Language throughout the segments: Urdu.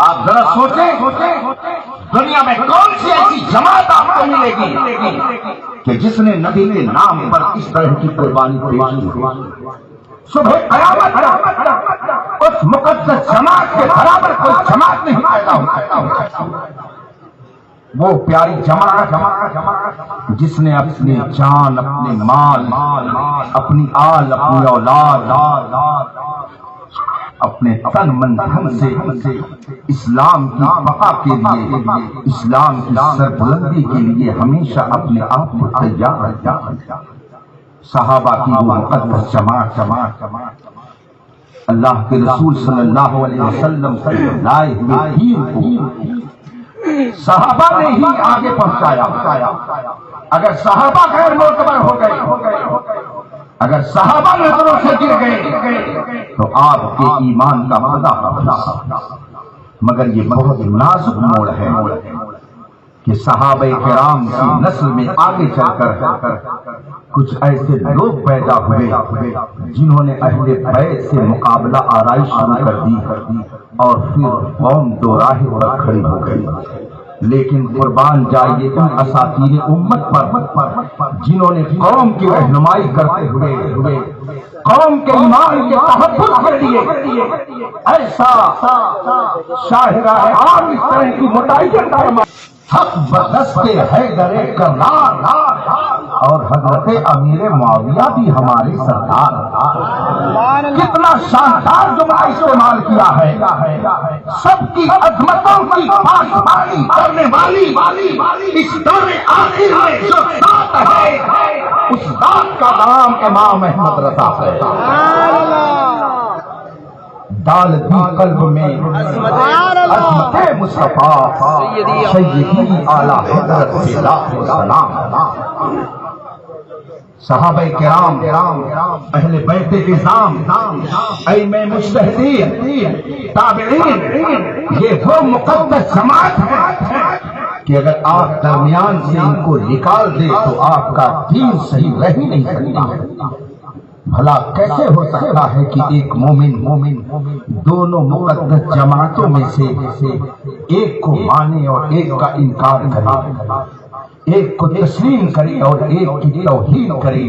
آپ ذرا سوچیں دنیا میں کون سی ایسی جماعت آپ کو ملے گی کہ جس نے نبی کے نام پر اس طرح کی قربانی پیش کی؟ صبح قیامت اس مقدس جماعت کے برابر کوئی جماعت نہیں پیدا ہوتا۔ وہ پیاری جماعت جس نے اپنی جان، اپنے مال، اپنی آل، اپنی اولاد، اپنے تن من دھن سے اسلام کی بقا کے لیے، اسلام کی سربلندی کے لیے ہمیشہ اپنے آپ کو تیار رکھا۔ صحابہ کی وہ مقدس جماعت اللہ کے رسول صلی اللہ علیہ وسلم سے لائے ہوئے دین کو صحابہ نے ہی آگے پہنچایا۔ اگر صحابہ غیر معتبر ہو گئے، اگر صحابہ نظروں سے گر گئے تو آپ کے ایمان کا پتہ ہوگا۔ مگر یہ بہت نازک موڑ ہے کہ صحابہ کرام کی نسل میں آگے چل کر کچھ ایسے لوگ پیدا ہوئے جنہوں نے اہل بیت سے مقابلہ آرائی شروع کر دی اور پھر قوم دو راہ پر کھڑی ہو گئی۔ لیکن قربان جائیے ان اساطیر امت پر جنہوں نے قوم کی رہنمائی کرتے ہوئے قوم کے ایمان کے تحفظ کے لیے ایسا شاہراہ عام اس طرح کی متعین فرمایا، حق بدست حیدر کرار، اور حضرت امیر معاویہ بھی ہمارے سردار۔ کتنا شاندار جملہ استعمال کیا ہے، سب کی عظمتوں کی پاسبانی کرنے والی اس دور آخر میں جو ذات ہے اس ذات کا نام امام احمد رضا ہے۔ ڈال دی قلب میں عظمت مصطفیٰ سیدی اعلیٰ حضرت سے لاکھ سلام۔ صحابہ کرام، اہل بیت نظام، ائمہ مجتہدین، تابعین، یہ وہ مقدس جماعت ہے کہ اگر آپ درمیان سے ان کو نکال دے تو آپ کا دین صحیح رہ ہی نہیں سکتا۔ بھلا کیسے ہو سکتا ہے کہ ایک مومن دونوں مقدس جماعتوں میں سے ایک کو مانے اور ایک کا انکار کرے، ایک کو تسلیم کرے اور ایک کی توہین کرے؟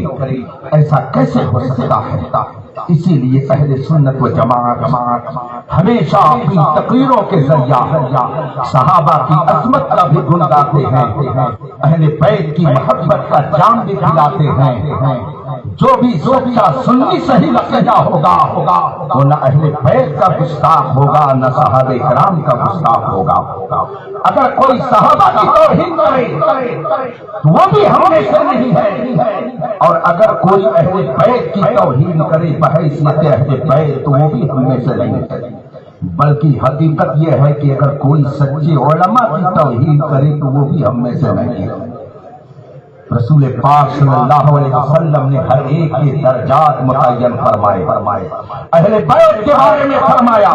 ایسا کیسے ہو سکتا ہے؟ اسی لیے اہل سنت و جماعت ہمیشہ اپنی تقریروں کے ذریعہ صحابہ کی عظمت کا بھی گن گاتے ہیں، اہل بیت کی محبت کا جام بھی پلاتے ہیں۔ جو بھی سچا سنی صحیح عقیدہ ہوگا وہ نہ اہل بیت کا گستاخ ہوگا نہ صحابہ کرام کا گستاخ ہوگا۔ اگر کوئی صحابہ کی توہین کرے تو وہ بھی ہم میں سے نہیں ہے، اور اگر کوئی اہل بیت کی توہین کرے بحیثیت اہل بیت تو وہ بھی ہم میں سے نہیں ہے۔ بلکہ حقیقت یہ ہے کہ اگر کوئی سچے علماء کی توہین کرے تو وہ بھی ہم میں سے نہیں ہے۔ رسول پاک صلی اللہ علیہ وسلم نے ہر ایک کے درجات متعین فرمائے۔ اہل بیت کے بارے میں فرمایا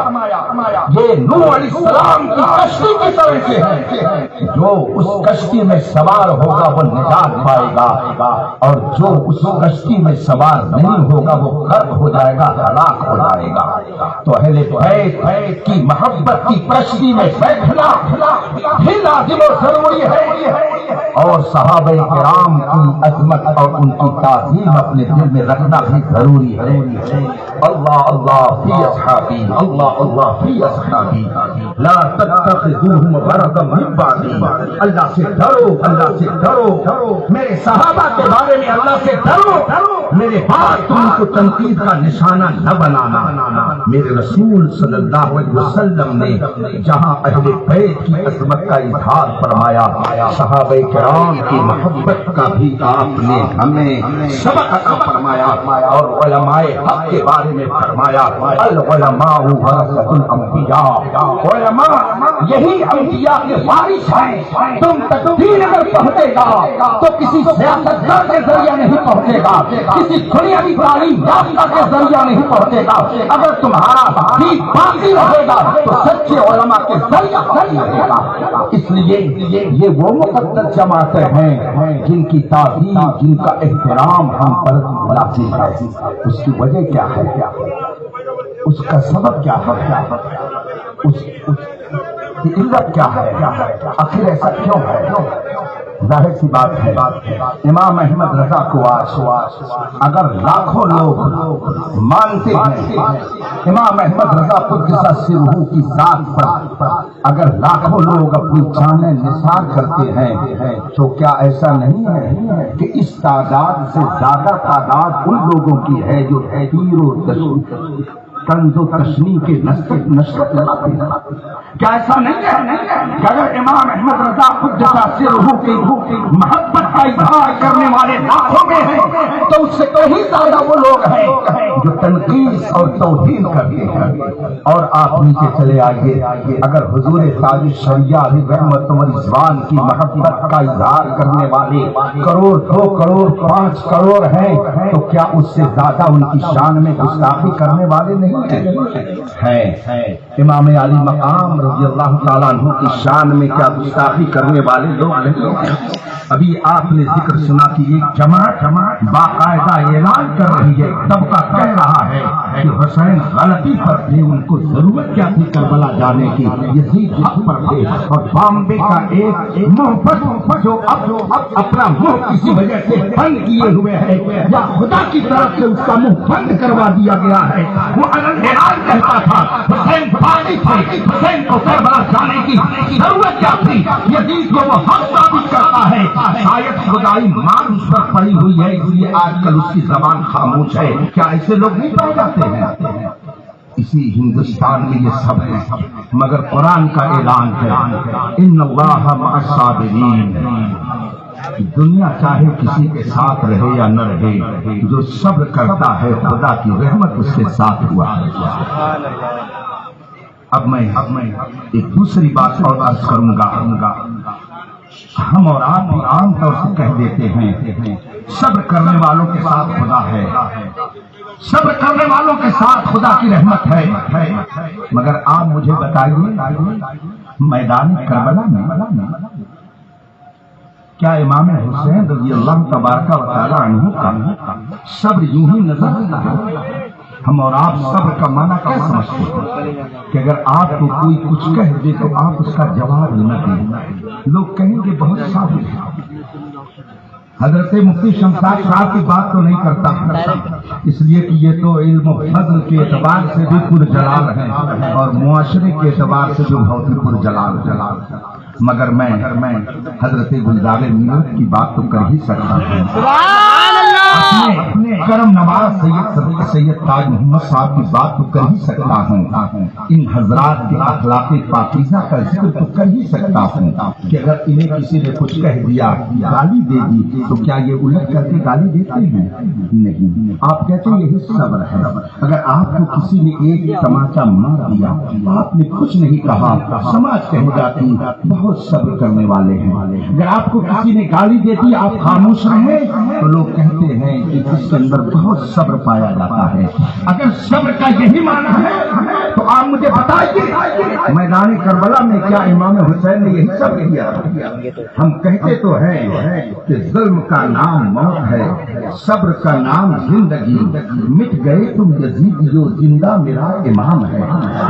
یہ نوح علیہ السلام کی کشتی کی طرح سے ہے، جو اس کشتی میں سوار ہوگا وہ نجات پائے گا، اور جو اس کشتی میں سوار نہیں ہوگا وہ غرق ہو جائے گا، ہلاک ہو جائے گا۔ تو اہل بیت کی محبت کی کشتی میں بیٹھنا بھی لازم و ضروری ہے، اور صحابہ کرام کی عظمت اور ان کی تعظیم اپنے دل میں رکھنا بھی ضروری ہے۔ اللہ اللہ فی اصحابی، اللہ اللہ فی اصحابی، لا تتخذوهم غرضا من بعدی۔ اللہ سے ڈرو، اللہ سے ڈرو، میرے صحابہ کے بارے میں اللہ سے ڈرو، میرے بعد تم کو تنقید کا نشانہ نہ بنانا۔ میرے رسول صلی اللہ علیہ وسلم نے جہاں اہل بیت کی عظمت کا اظہار فرمایا، صحابہ کرام کی محبت کا بھی آپ نے ہمیں سبق عطا فرمایا، اور علماء حق کے بارے میں فرمایا العلماء ورثۃ الانبیاء، علماء یہی انبیاء کے وارث ہیں۔ تم تک دین اگر پہنچے گا تو کسی سیاستدان کے ذریعہ نہیں پہنچے گا، کسی دنیاوی تعلیم یافتہ کے ذریعہ نہیں پہنچے گا۔ اگر تمہارا دین باقی رہے گا تو سچے علماء کے ذریعہ باقی رہے گا۔ اس لیے یہ وہ مقدس جماعتیں ہیں جن کی تعظیم، جن کا احترام ہم پر لازم ہے۔ اس کی وجہ کیا ہے؟ اس کا سبب کیا ہے؟ کہ علت کیا ہے، آخر ایسا کیوں ہے؟ ظاہر سی بات ہے، امام احمد رضا کو آج اگر لاکھوں لوگ مانتے ہیں، امام احمد رضا قدس سرہ کی ذات پر اگر لاکھوں لوگ اپنی جانیں نثار کرتے ہیں، تو کیا ایسا نہیں ہے کہ اس تعداد سے زیادہ تعداد ان لوگوں کی ہے جو تیر و طنز و تشنیع کے نشرت لگاتے ہیں؟ کیا ایسا نہیں ہے کہ اگر امام احمد رضا قدس سرہ کی محبت کا اظہار کرنے والے لاکھوں میں ہیں، تو اس سے کہیں زیادہ وہ لوگ ہیں جو تنقید اور توہین کرتے ہیں؟ اور آپ نیچے چلے آئیے، اگر حضور تاج الشریعہ علیہ رحمت و رضوان کی محبت کا اظہار کرنے والے کروڑ، 2 کروڑ، 5 کروڑ ہیں، تو کیا اس سے زیادہ ان کی شان میں گستاخی کرنے والے نہیں ہیں؟ امام علی مقام رضی اللہ تعالیٰ عنہ کی شان میں کیا گستاخی کرنے والے لوگ نہیں ہیں؟ ابھی آپ نے ذکر سنا کہ ایک جماعت باقاعدہ اعلان کر رہی ہے، طبقہ کہہ رہا ہے کہ حسین غلطی پر تھے، ان کو ضرورت کیا تھی کربلا جانے کی، یزید حق پر تھے۔ اور بامبے کا ایک محبت جو اب اپنا منہ کسی وجہ سے بند کیے ہوئے ہے یا خدا کی طرف سے اس کا منہ بند کروا دیا گیا ہے، وہ اعلان کہتا تھا حسین باغی تھے، حسین کو کربلا جانے کی ضرورت کیا تھی، یزید کو وہ حق ثابت کرتا ہے، شاید خدائی مان اس پر پڑی ہوئی ہے، اس لیے آج کل اس کی زبان خاموش ہے۔ کیا ایسے لوگ نہیں پائے جاتے ہیں؟ اسی ہندوستان میں یہ سب ہے، مگر قرآن کا اعلان ہے ان اللہ مع الصابرین۔ دنیا چاہے کسی کے ساتھ رہے یا نہ رہے، جو صبر کرتا ہے خدا کی رحمت اس کے ساتھ ہوا ہے۔ اب میں ایک دوسری بات اور عرض کروں گا، ہم اور آپ بھی عام طور سے کہہ دیتے ہیں صبر کرنے والوں کے ساتھ خدا ہے، صبر کرنے والوں کے ساتھ خدا کی رحمت ہے، مگر آپ مجھے بتائیے میدان کربلا میں کیا امام حسین رضی اللہ تبارک و تعالی عنہ کا صبر یوں ہی نظر آتا ہے؟ ہم اور آپ صبر کا معنی کیا سمجھتے ہیں کہ اگر آپ کو کوئی کچھ کہہ دے تو آپ اس کا جواب نہ دیں؟ لوگ کہیں گے بہت صابر ہے۔ حضرت مفتی شمشاد صاحب کی بات تو نہیں کرتا، اس لیے کہ یہ تو علم و فضل کے اعتبار سے بھی پرجلال ہیں اور معاشرے کے اعتبار سے جو بہت ہی پرجلال ہے، مگر میں حضرت گلزار میرٹ کی بات تو کر ہی سکتا ہوں، اپنے کرم نواز سید تاج محمد صاحب کی بات تو کر ہی سکتا ہوں، ان حضرات کے اخلاق پاکیزہ کا ذکر تو کر ہی سکتا ہوں کہ اگر انہیں کسی نے کچھ کہہ دیا، گالی دے دی، تو کیا یہ الٹ کر کے گالی دیتے ہیں؟ نہیں، آپ کہتے ہیں یہی صبر ہے۔ اگر آپ کو کسی نے ایک تماچا مار دیا، آپ نے کچھ نہیں کہا، سماج کہے جاتی بہت صبر کرنے والے ہیں۔ اگر آپ کو کسی نے گالی دے دی، آپ خاموش رہے، تو لوگ کہتے ہیں کہ اس کے اندر بہت صبر پایا جاتا ہے۔ اگر صبر کا یہی معنی ہے تو آپ مجھے بتائیے میدان کربلا میں کیا امام حسین نے یہی صبر کیا؟ ہم کہتے تو ہیں کہ ظلم کا نام موت ہے، صبر کا نام زندگی، مٹ گئے تم یزیدیو زندہ میرا امام ہے۔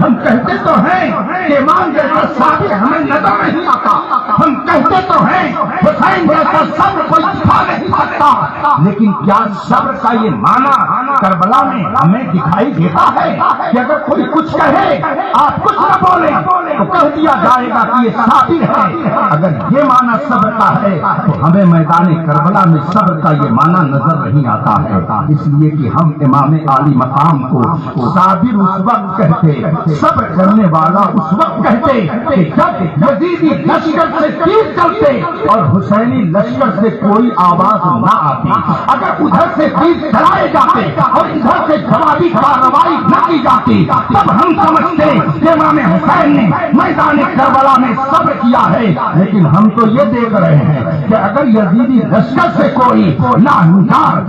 ہم کہتے تو ہیں کہ امام جیسا صابر ہمیں نظر نہیں آتا، ہم کہتے تو ہیں حسین جیسا صبر کوئی دکھا نہیں سکتا، لیکن کیا صبر کا یہ معنی کربلا میں ہمیں دکھائی دیتا ہے کہ اگر کوئی کچھ کہے آپ کچھ نہ بولیں تو کہہ دیا جائے گا کہ یہ صابر ہے؟ اگر یہ معنی صبر کا ہے تو ہمیں میدان کربلا میں صبر کا یہ معنی نظر نہیں آتا ہے، اس لیے کہ ہم امام علی مقام کو صابر اس وقت کہتے، صبر کرنے والا اس وقت کہتے کہ جب یزیدی لشکر سے تیر چلتے اور حسینی لشکر سے کوئی آواز نہ آتی، اگر ادھر سے تیر چلائے جاتے اور ادھر سے جوابی کارروائی نہ کی جاتی، تب ہم سمجھتے کہ امام حسین نے میدان کربلا میں صبر کیا ہے۔ لیکن ہم تو یہ دیکھ رہے ہیں کہ اگر یزیدی لشکر سے کوئی ناہنجار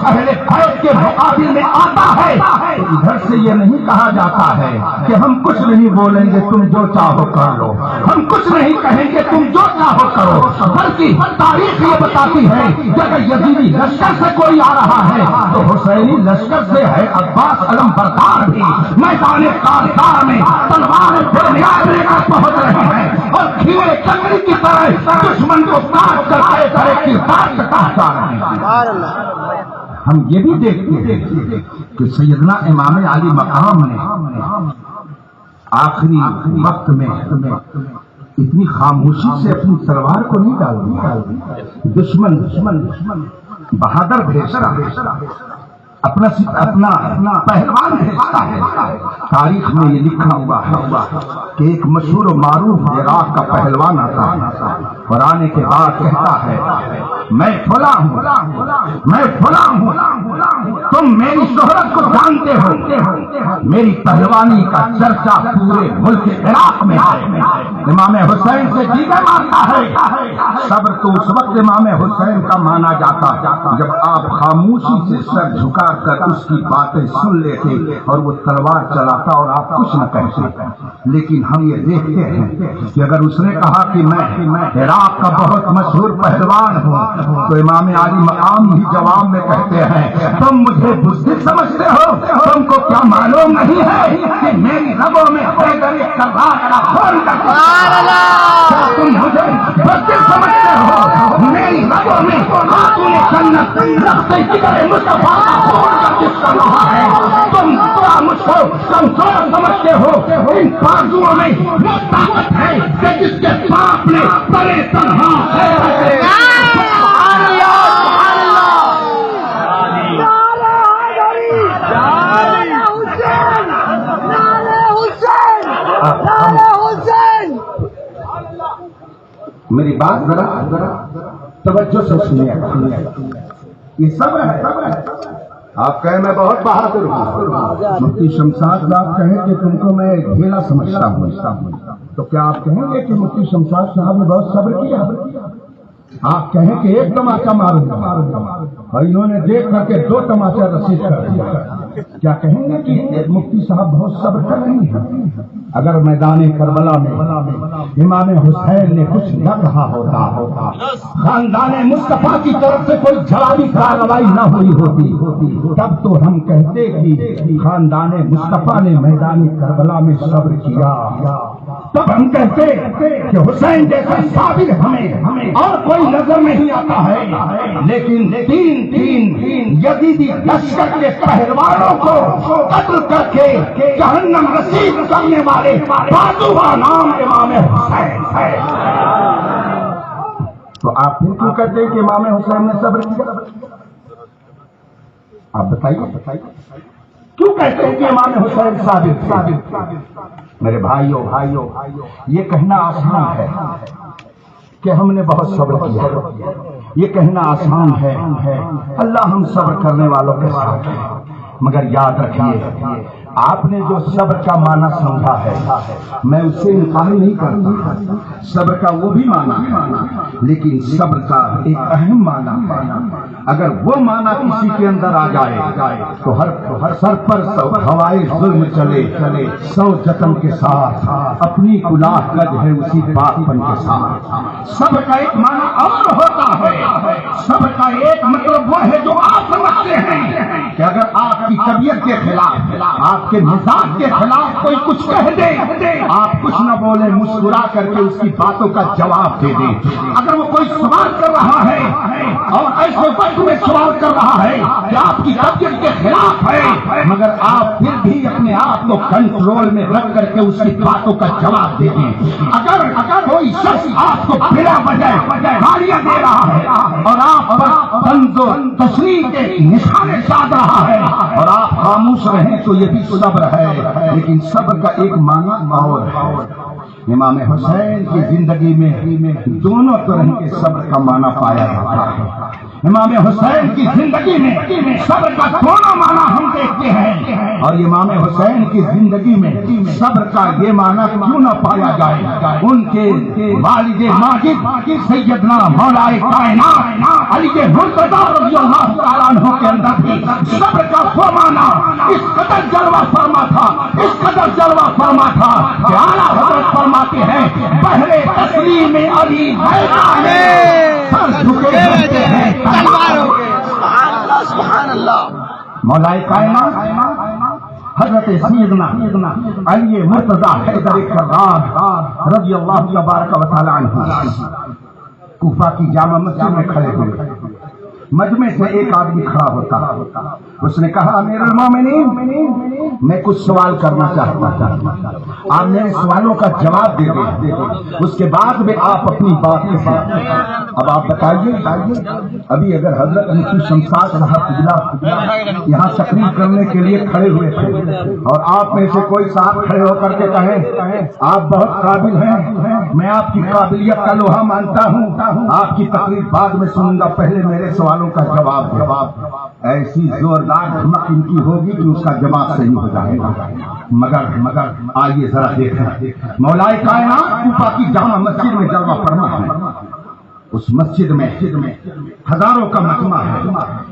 اہل بیت کے مقابل میں آتا ہے تو ادھر سے یہ نہیں کہا جاتا ہے کہ ہم کچھ نہیں بولیں گے تم جو چاہو کر لو، ہم کچھ نہیں کہیں گے تم جو چاہو کرو، بلکہ تاریخ یہ بتاتی ہے کہ اگر یزیدی لشکر سے کوئی آ رہا ہے تو حسینی لشکر سے ہے عباس علم بردار بھی میدان کارزار میں تلوار لے کر پہنچ رہے ہیں۔ دشمن کو کاٹ کر ایسے کردار تک پہنچا رہے ہیں۔ ہم یہ بھی دیکھتے ہیں کہ سیدنا امام علی مقام نے آخری وقت میں اتنی خاموشی سے اپنی تلوار کو نہیں ڈال دی۔ دشمن بہادر بھیجتا اپنا پہلوان بھیجتا ہے۔ تاریخ میں یہ لکھا ہوا ہے کہ ایک مشہور و معروف عراق کا پہلوان آتا ہے اور آنے کے بعد کہتا ہے میں فلاں ہوں، تم میری شہرت کو جانتے ہو، میری پہلوانی کا چرچا پورے ملک عراق میں ہے۔ امام حسین سے دیگر مانتا ہے۔ صبر تو اس وقت امام حسین کا مانا جاتا جب آپ خاموشی سے سر جھکا کر اس کی باتیں سن لیتے اور وہ تلوار چلاتا اور آپ کچھ نہ کہتے۔ لیکن ہم یہ دیکھتے ہیں کہ اگر اس نے کہا کہ میں عراق کا بہت مشہور پہلوان ہوں تو امام علی مقام بھی جواب میں کہتے ہیں تم مجھے بزدل سمجھتے ہو، تم کو کیا معلوم نہیں ہے کہ میری رگوں میں حیدر کرار کا خون کرتا ہے؟ تم مجھے بزدل سمجھتے ہو، میری رگوں میں خاتون جنت رخت جگر مصطفیٰ کا خون گردش کر رہا ہے۔ تم کیا مجھ کو کمزور سمجھتے ہو؟ ان بازوؤں میں وہ طاقت ہے کہ جس کے باپ نے بڑے تنہا ہے۔ میری بات ذرا توجہ سے سنیے، یہ صبر ہے۔ آپ کہیں میں بہت بہادر ہوں، مفتی شمشاد صاحب کہیں کہ تم کو میں ڈھیلا سمجھتا ہوں، تو کیا آپ کہیں گے کہ مفتی شمشاد صاحب نے بہت صبر کیا؟ آپ کہیں کہ ایک تماچا ماروں اور انہوں نے دیکھ کر کے 2 تماچا رسید کر دیا، کیا کہیں گے کہ مفتی صاحب بہت صبر کر رہی ہیں؟ اگر میدان کربلا میں امام حسین نے کچھ نہ کہا ہوتا، خاندان مصطفیٰ کی طرف سے کوئی جوابی کارروائی نہ ہوئی ہوتی، تب تو ہم کہتے کہ خاندان مصطفیٰ نے میدان کربلا میں صبر کیا، تب ہم کہتے کہ حسین جیسا صابر ہمیں اور کوئی نظر نہیں آتا ہے۔ لیکن تین یزیدی لشکر کے پہلوانوں کو قتل کر کے جہنم رسید کرنے والے بازو کا نام امام حسین ہے۔ تو آپ پھر کیوں کہتے ہیں کہ امام حسین نے صبر کیا؟ آپ بتائیے کیوں کہتے ہیں کہ امام حسین صابر؟ میرے بھائیوں یہ کہنا آسان ہے کہ ہم نے بہت صبر کیا، یہ کہنا آسان ہے اللہ ہم صبر کرنے والوں کے ساتھ ہیں، مگر یاد رکھیے آپ نے جو صبر کا معنی سمجھا ہے میں اس سے انکار نہیں کرتا، صبر کا وہ بھی معنی، لیکن صبر کا ایک اہم معنی، اگر وہ معنی کسی کے اندر آ جائے تو ہر سر پر ہوائے ظلم چلے 100 جتن کے ساتھ اپنی کلاه کج ہے اسی پاک پن کے ساتھ۔ صبر کا ایک معنی اور ہوتا ہے، صبر کا ایک مطلب وہ ہے جو آپ سمجھتے ہیں کہ اگر آپ کی طبیعت کے خلاف، آپ کے مزاج کے خلاف کوئی کچھ کہہ دے، آپ کچھ نہ بولے، مسکرا کر کے اس کی باتوں کا جواب دے دیں۔ اگر وہ کوئی سوال کر رہا ہے اور ایسے وقت میں سوال کر رہا ہے کہ آپ کی طبیعت کے خلاف ہے، مگر آپ پھر بھی اپنے آپ کو کنٹرول میں رکھ کر کے اس کی باتوں کا جواب دے دیں۔ اگر کوئی شخص آپ کو بلا وجہ گالیاں دے رہا ہے اور آپ پر طنز و تشریح کے نشانے ساز رہا ہے اور آپ خاموش رہیں تو یہ بھی صبر ہے، لیکن صبر کا ایک معنی اور ہے۔ امام حسین کی زندگی میں دونوں طرح کے صبر کا معنی پایا جاتا ہے۔ امام حسین کی زندگی میں صبر کا دونوں معنی ہم دیکھتے ہیں، اور امام حسین کی زندگی میں صبر کا یہ معنی کیوں نہ پایا جائے؟ ان کے والد ماجد سیدنا مولا کائنات علی مرتضیٰ رضی اللہ تعالیٰ عنہ کے اندر بھی صبر کا وہ معنی اس قدر جلوہ فرما تھا کہ اعلیٰ حضرت فرماتے ہیں بہرے تسلیم علی سر جھکے رہتے ہیں سبحان اللہ۔ مولا کائنات حضرت سیدنا علی مرتضیٰ حیدر کرار رضی اللہ تبارک و تعالی عنہ کوفہ کی جامع مسجد میں کھڑے ہوئے، مجمع سے ایک آدمی کھڑا ہوتا، اس نے کہا امیر المومنین میں کچھ سوال کرنا چاہتا تھا، آپ میرے سوالوں کا جواب دے دیں، اس کے بعد میں آپ اپنی بات کہیں۔ اب آپ بتائیے، ابھی اگر حضرت مفتی شمشاد صاحب قبلہ یہاں تقریر کرنے کے لیے کھڑے ہوئے تھے اور آپ میں سے کوئی صاحب کھڑے ہو کر کے کہے آپ بہت قابل ہیں، میں آپ کی قابلیت کا لوہا مانتا ہوں، آپ کی تقریر بعد میں سنوں گا، پہلے میرے سوالوں کا جواب ایسی زوردار دھمک ان کی ہوگی کہ اس کا جواب صحیح ہو جائے گا۔ مگر آئیے ذرا دیکھیں، مولا کائنات کوفہ کی جامع مسجد میں جلوہ فرما ہے، اس مسجد میں ہزاروں کا مجمع ہے،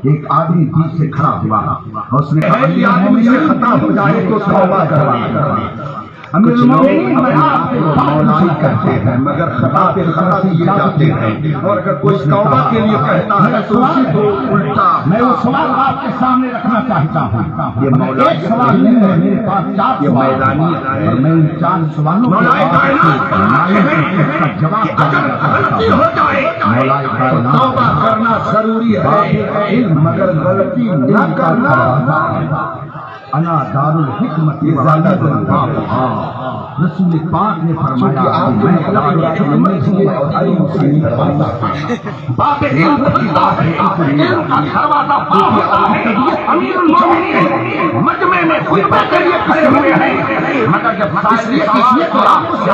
ایک آدمی بیچ سے کھڑا ہوا اور اس نے کہا یہ آدمی سے خطا ہو جائے تو توبہ کروانا۔ امیر المومنین مولائی کہتے ہیں مگر خطا پہ خطا کیے جاتے ہیں، اور اگر کوئی توبہ کے لیے کہتا ہے تو اسی کو الٹا۔ میں وہ سوال آپ کے سامنے رکھنا چاہتا ہوں، یہ مولائی سوال نہیں ہے، میرے پاس 4 سوال ہیں اور میں ان 4 سوالوں کا جواب مولائی کائنات توبہ کرنا ضروری ہے مگر غلطی نہ کرنا۔ انا دار الحکمت رسول پاک نے فرمایا میں دار الحکمت باب علم کی بات ہے، علم کا دروازہ کھلا ہے۔ امیر المومنین مجمع میں خطبہ کے لیے کھڑے ہوئے ہیں، مگر جب مسائل یہ تو آپ سے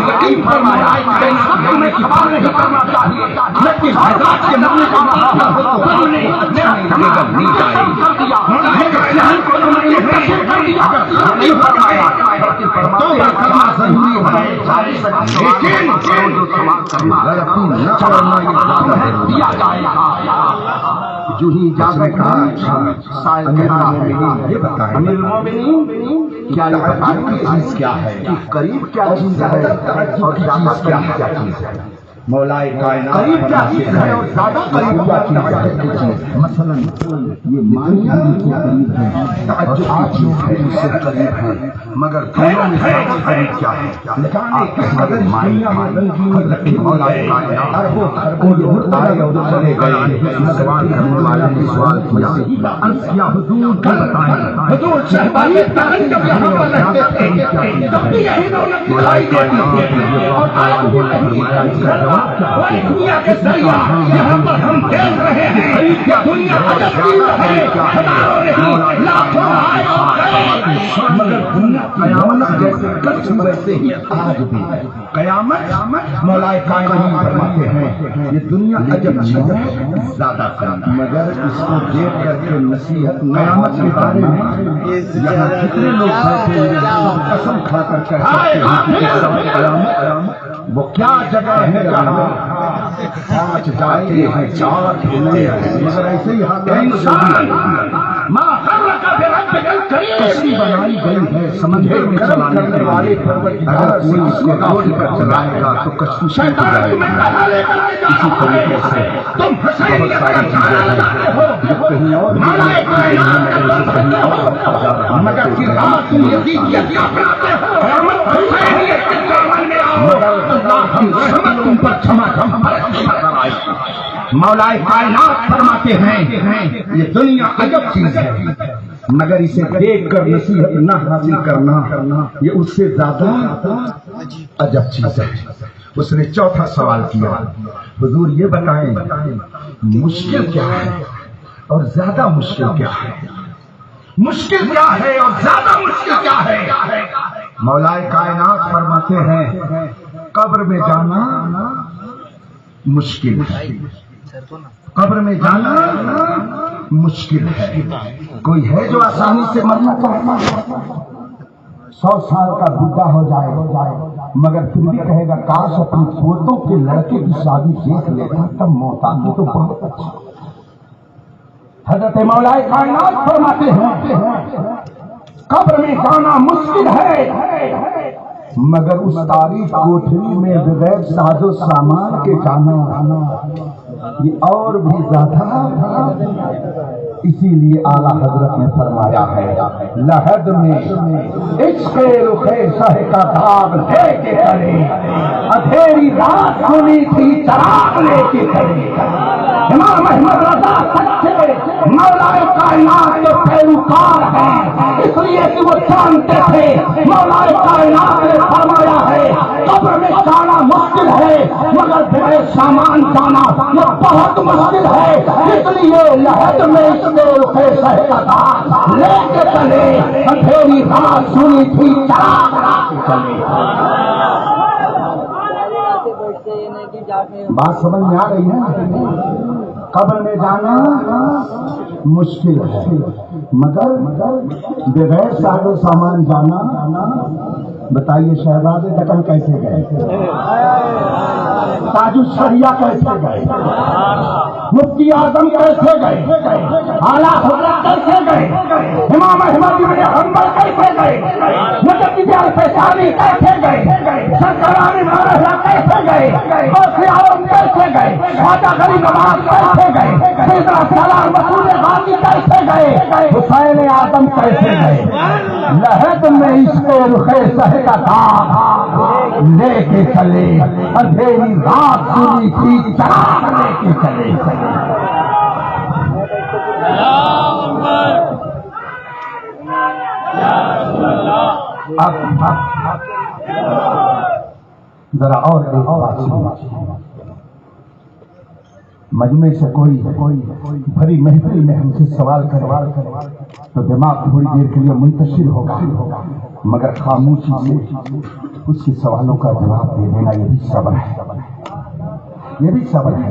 یقین فرمایا کہ میں سوال نہیں کرنا چاہیے، لیکن حضرات کے نبی کا محبت نے میرا تمام نہیں کر دیا، لیکن کو میں جو ہی اجازت کیا چیز کیا ہے، قریب کیا چیز ہے اور زیادہ کیا چیز ہے؟ مولا کائنات قریب کیا چیز ہے اور زیادہ قریب کیا چیز ہے؟ مثلا یہ مانی کے قریب ہے، تعجب کی چیز ہے اس سے قریب ہے، مگر دونوں میں زیادہ قریب کیا ہے؟ آپ کس قدر دنیا میں حضرت مولا کائنات اربوں خربوں آئے اور چلے گئے، سوال کرنے والے نے سوال کیا انسیا حضور کو بتائیں، حضور شہبانی تاہن جب یہاں پر رہتے تھے تب بھی یہی رونق دکھائی دیتی ہے، اور آج بھی فرمایا اس کا اور دنیا کے ذریعہ یہاں پر ہم دیکھ رہے ہیں دنیا عجب چیز ہے، ہزاروں نہیں لاکھوں آئے اور گئے، مگر دنیا قیامت جیسے کچھ ویسے ہی آج بھی قیامت مولا کائنات فرماتے ہیں یہ دنیا عجب چیز ہے زیادہ قیامت، مگر اس کو دیکھ کر کے نصیحت قیامت کے بارے میں یہاں کتنے لوگ بیٹھے ہیں قسم کھا کر کہتے ہیں قیامت وہ کیا جگہ ہے جہاں 5 جاتے ہیں 4 کھلتے ہیں، مگر ایسے ہی انسان کشتی بنائی گئی ہے سمندر میں چلانے کے والے، اگر کوئی اس کو روڈ پر چلائے گا تو کشتی چھوٹ جائے گی۔ اسی طریقے سے بہت ساری چیزیں ہیں جو کہیں اور مگر مولا کائنات فرماتے ہیں یہ دنیا عجب چیز ہے مگر اسے دیکھ کر نصیحت نہ حاصل کرنا یہ اس سے زیادہ عجب چیز ہے۔ اس نے چوتھا سوال کیا حضور یہ بتائیں مشکل کیا ہے اور زیادہ مشکل کیا ہے؟ مشکل کیا ہے اور زیادہ مشکل کیا ہے؟ مولا کائنات فرماتے ہیں قبر میں جانا مشکل ہے، قبر میں جانا مشکل ہے۔ کوئی ہے جو آسانی سے مرنا چاہتا ہے؟ 100 سال کا بوڑھا ہو جائے مگر پھر بھی کہے گا کاش اپنی پوتوں کے لڑکے کی شادی دیکھ لیتا تب موت آتی تو بہت اچھا۔ حضرت مولا کائنات فرماتے ہیں قبر میں جانا مشکل ہے مگر اس تاریخ کوٹھری میں بغیر ساز و سامان کے جانا یہ اور بھی زیادہ، اسی لیے اعلیٰ حضرت نے فرمایا ہے لحد میں عشق رخ شہ کا داغ دے کے چلے اندھیری رات سنی تھی چراغ لے کے چلے. امام احمد رضا سچے مولائے کائنات کے پیروکار ہیں، اس لیے کہ وہ جانتے تھے مولائے کائنات نے فرمایا ہے قبر میں جانا مشکل ہے مگر بے سامان جانا یہ بہت مشکل ہے، اس لیے لہد میں اس نے رخے سہتا لے کے چلے. اندھیری رات سنی تھی چراغ لا کے چلے. بات سمجھ میں آ رہی ہے؟ قبر میں جانا مشکل ہے مگر بغیر ساز و سامان جانا. بتائیے شہباز دکن کیسے گئے، تاج الشریعہ کیسے گئے، مفتی اعظم کیسے گئے، اعلیٰ حضرت کیسے گئے، امام احمد بن حنبل کیسے گئے، مجدد الفیصاوی کیسے گئے، سرکرانی مرحلہ کیسے گئے، غوث اعظم کیسے گئے، خواجہ غریب نواز کیسے گئے، سیدنا سلام رسول غازی کیسے گئے، حسین اعظم کیسے گئے. لہد میں اس کے رخے سہتا تھا لے کے چلے. اندھیری رات سنی تھی چراغ لے کے چلے. ذرا اور مجمع سے کوئی بھری محفل میں ہم سے سوال کرے تو دماغ تھوڑی دیر کے لیے منتشر ہوگا مگر خاموشی سے اس کے سوالوں کا جواب دے دینا یہ بھی صبر ہے، یہ بھی صبر ہے.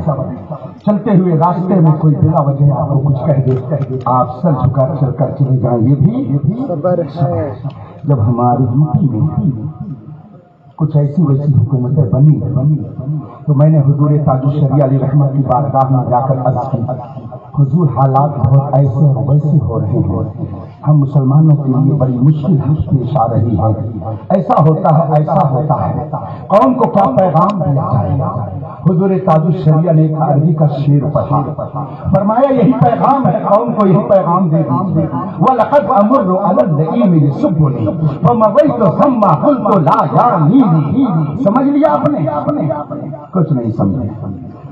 چلتے ہوئے راستے میں کوئی بلا وجہ آپ کو کچھ کہہ دے آپ سر جھکا چل کر چلے جائیں یہ بھی صبر ہے. جب ہماری یوپی میں کچھ ایسی ویسی حکومتیں بنی تو میں نے حضور تاج الشریعہ علیہ رحمت کی بارگاہ میں جا کر عرض کی حضور حالات بہت ایسے اور ویسے ہو رہے ہیں، ہم مسلمانوں کے لیے بڑی مشکل پیش آ رہی ہے، ایسا ہوتا ہے قوم کو کیا پیغام دیا جائے. حضور تاج الشریعہ نے ایک عربی کا شعر پڑھا، فرمایا یہی پیغام ہے قوم کو، یہی پیغام دے دیجیے. وَلَقَدْ أَمُرُّ عَلَى النَّعِيمِ يَسُبُّنِي وَمَضَيْتُ ثَمَّ قُلْتُ لَا يَعْنِينِي. سمجھ لیا آپ نے؟ کچھ نہیں سمجھے.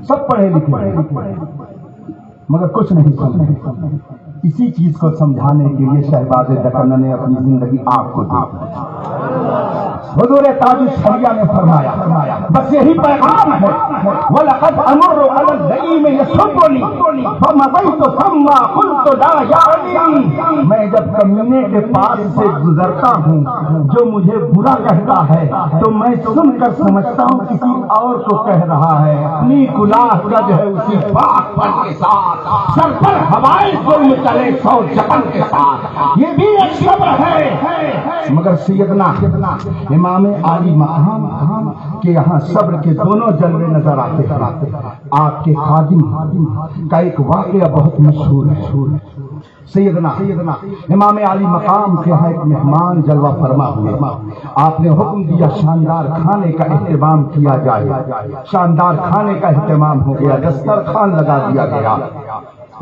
سب پڑھے لکھے مگر کچھ نہیں سمجھے. اسی چیز کو سمجھانے کے لیے شہباز دکن نے اپنی زندگی آپ کو دی. حضور تاج الشریعہ نے فرمایا بس یہی پیغام ہے. وَلَقَدْ أَمُرُّ عَلَى النَّعِيمِ يَسُبُّنِي فَمَضَيْتُ ثَمَّ قُلْتُ لَا يَعْنِينِي. میں جب کمینے کے پاس سے گزرتا ہوں جو مجھے برا کہتا ہے تو میں سن کر سمجھتا ہوں کسی اور کو کہہ رہا ہے. اپنی کلاہ کا جو ہے اسی پاک پر کے ساتھ سر پر ہوائیں ظلم چلے 100 جبن کے ساتھ، یہ بھی ایک صبر ہے. مگر سیدنا امام عالی مقام کے یہاں صبر کے دونوں جلوے نظر آتے ہیں. آپ کے خادم کا ایک واقعہ بہت مشہور ہے. سیدنا امام عالی مقام کے یہاں ایک مہمان جلوہ فرما ہوئے. آپ نے حکم دیا شاندار کھانے کا اہتمام کیا جائے. شاندار کھانے کا اہتمام ہو گیا، دسترخوان لگا دیا گیا.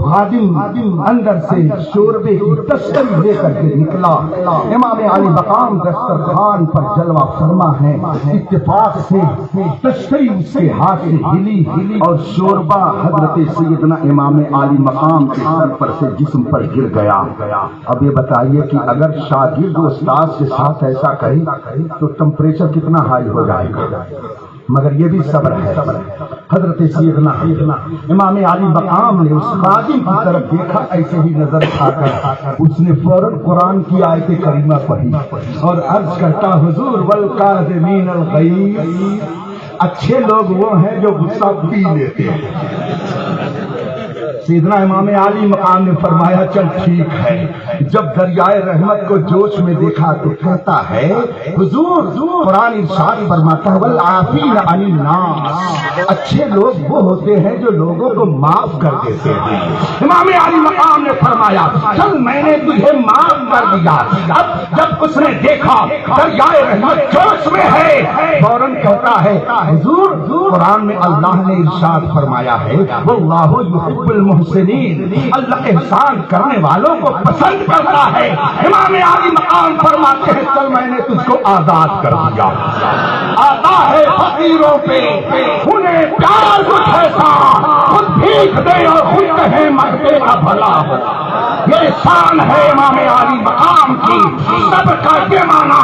خادم اندر سے شوربے کی تشکری لے کر کے نکلا. امام علی مقام دسترخوان پر جلوہ فرما ہے. اتفاق سے تشکری اس کے ہاتھ سے ہلی اور شوربہ حضرت سیدنا امام علی مقام کے سر پر سے جسم پر گر گیا. اب یہ بتائیے کہ اگر شاگرد استاد کے ساتھ ایسا کرے تو ٹمپریچر کتنا ہائی ہو جائے گا. مگر یہ بھی صبر ہے. حضرت سیدنا امام علی مقام نے اس خادم کی طرف دیکھا، ایسے ہی نظر اٹھا کر اس نے فوراً قرآن کی آیت کریمہ پڑھی اور عرض کرتا حضور والکاظمین الغیظ. اچھے لوگ وہ ہیں جو غصہ پی لیتے ہیں. سیدنا امام علی مقام نے فرمایا چل ٹھیک ہے. جب دریائے رحمت کو جوش میں دیکھا تو کہتا ہے حضور قرآن ارشاد فرماتا ہے والعافین عن الناس. اچھے لوگ وہ ہوتے ہیں جو لوگوں کو معاف کر دیتے ہیں. امام علی مقام نے فرمایا چل میں نے تجھے معاف کر دیا. اب جب اس نے دیکھا دریائے رحمت جوش میں ہے فوراً کہتا ہے حضور قرآن میں اللہ نے ارشاد فرمایا ہے واللہ یحب المحسنین. اللہ احسان کرنے والوں کو پسند کرتا ہے. امام علی مقام فرماتے ہیں چل میں نے تجھ کو آزاد کر دیا. آتا ہے فقیر پہ انہیں پیار کچھ ایسا خود بھیک دے اور خود کہیں مرتے کا بھلا ہو. یہ شان ہے امام عالی مقام کی. سب کا یہ مانا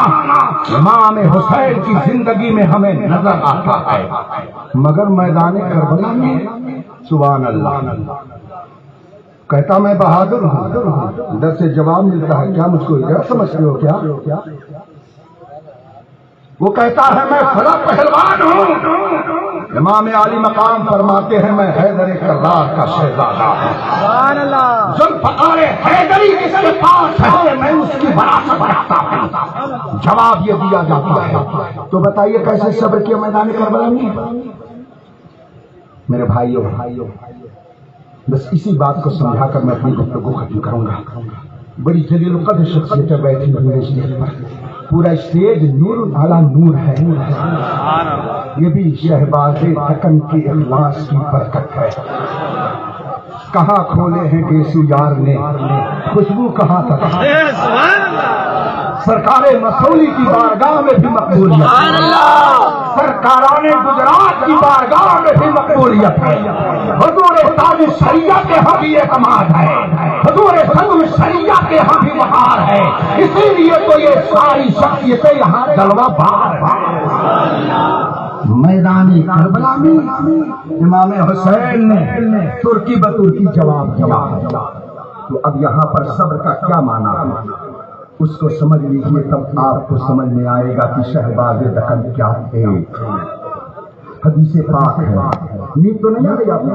امام حسین کی زندگی میں ہمیں نظر آتا ہے، مگر میدان کربلا میں سبحان اللہ کہتا میں بہادر ہوں. ادھر سے جواب ملتا ہے کیا مجھ کو ادھر سمجھتے ہو کیا؟ وہ کہتا ہے میں فلاں پہلوان ہوں. امام عالی مقام فرماتے ہیں میں حیدر کرار کا شہزادہ ہوں. ذوالفقار حیدری کس کے پاس ہے میں اس کی وراثت رکھتا ہوں. جواب یہ دیا جاتا ہے. تو بتائیے کیسے صبر کیا میدان کربلا میں؟ میرے بھائیوں بس اسی بات کو سمجھا کر میں اپنی گفتگو ختم کروں گا. بڑی جلیل القدر شخصیتیں بیٹھی ہوئی اسٹیج پر. پورا اسٹیج نور اعلیٰ نور ہے. یہ بھی شہباز دکن کے اخلاص کی برکت ہے. کہاں کھولے ہیں گیسو یار نے خوشبو کہاں تک. سرکار مسولی کی بارگاہ میں بھی مقبولیت، سرکاران گجرات کی بارگاہ میں بھی مقبولیت ہے. حضور تاج شریعت کے ہاں بھی اعتماد ہے، حضور صدر شریعت کے ہاں بھی بہار ہے. اسی لیے تو یہ ساری شخصیتیں یہاں جلوہ بار ہے. میدان کربلا میں امام حسین نے ترکی بترکی جواب دیا. تو اب یہاں پر صبر کا کیا معنی اس کو سمجھ لیجیے، تب آپ کو سمجھ میں آئے گا کہ شہباز دکن کیا تھے. حدیث پاک ہے، نیند تو نہیں آئی آپ نے؟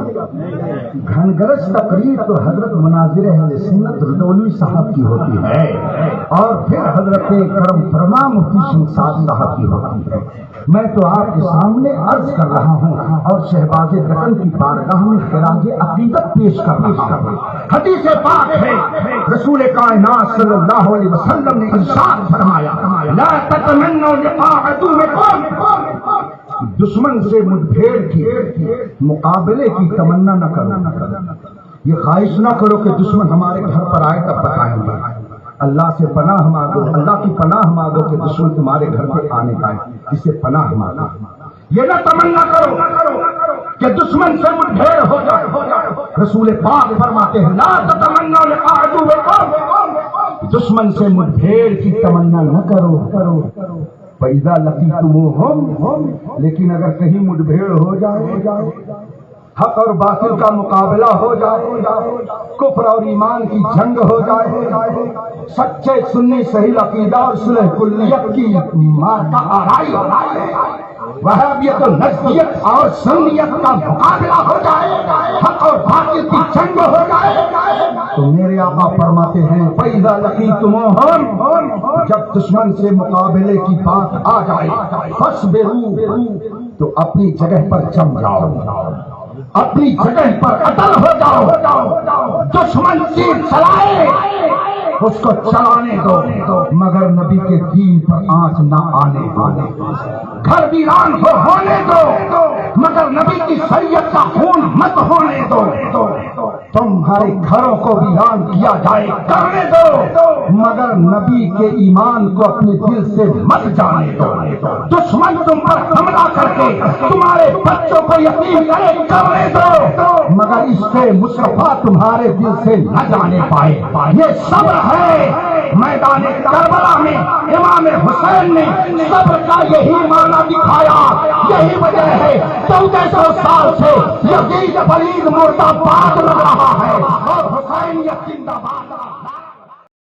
گھنگرس تقریر تو حضرت مناظر اہل سنت رضوی صاحب کی ہوتی ہے اور پھر حضرت کرم فرما مفتی شمشاد صاحب کی ہوتی ہے. میں تو آپ کے سامنے عرض کر رہا ہوں اور شہباز دکن کی بارگاہ میں خراج عقیدت پیش کر رہا ہوں. حدیث پاک ہے، رسول کائنات صلی اللہ علیہ وسلم نے ارشاد فرمایا لا تتمنوا لقاء عدوکم، دشمن سے مٹبھیڑ کی مقابلے کی تمنا نہ کرو. یہ خواہش نہ کرو کہ دشمن ہمارے گھر پر آئے تب بتائیں گے. اللہ سے پناہ مانگو، اللہ کی پناہ مانگو کہ دشمن تمہارے گھر پہ آنے کا ہے، اس سے پناہ مانگو. یہ نہ تمنا کرو کہ دشمن سے مٹبھیڑ ہو جائے. رسول پاک فرماتے ہیں لا تتمنوا لقاء عدوکم، دشمن سے مٹبھیڑ کی تمنا نہ کرو. فَإِذَا لَقِيتُمُوهُمْ، لیکن اگر کہیں مٹبھیڑ ہو جائے، حق اور باطل کا مقابلہ ہو جائے، کفر اور ایمان کی جنگ ہو جائے، سچے سنی صحیح عقیدہ اور صلح کلیت کی مارکہ آرائی، وہابیت و نجدیت اور سنیت کا مقابلہ ہو جائے، حق اور باطل کی جنگ ہو جائے، تو میرے آقا فرماتے ہیں فَإِذَا لَقِيتُمُوهُمْ، جب دشمن سے مقابلے کی بات آ جائے فَاصْبِرُوا، تو اپنی جگہ پر جم جاؤ، اپنی جگہ پر اٹل ہو جاؤ. دشمن تیر چلائے اس کو چلانے دو، مگر نبی کے دین پر آنچ نہ آنے دو. گھر ویران ہونے دو، مگر نبی کی شریعت کا خون مت ہونے دو. تمہارے گھروں کو ویران کیا جائے کرنے دو، مگر نبی کے ایمان کو اپنے دل سے مت جانے دو. دشمن تم پر حملہ کر کے تمہارے بچوں کو یتیم کرنے دو، مگر اس سے مصطفیٰ تمہارے دل سے نہ جانے پائے. یہ صبر ہے. میدان کربلا میں امام حسین نے صبر کا یہی معنی دکھایا. یہی وجہ ہے 1400 سال سے یزید ولید مردہ باد رہا ہے اور حسین زندہ باد.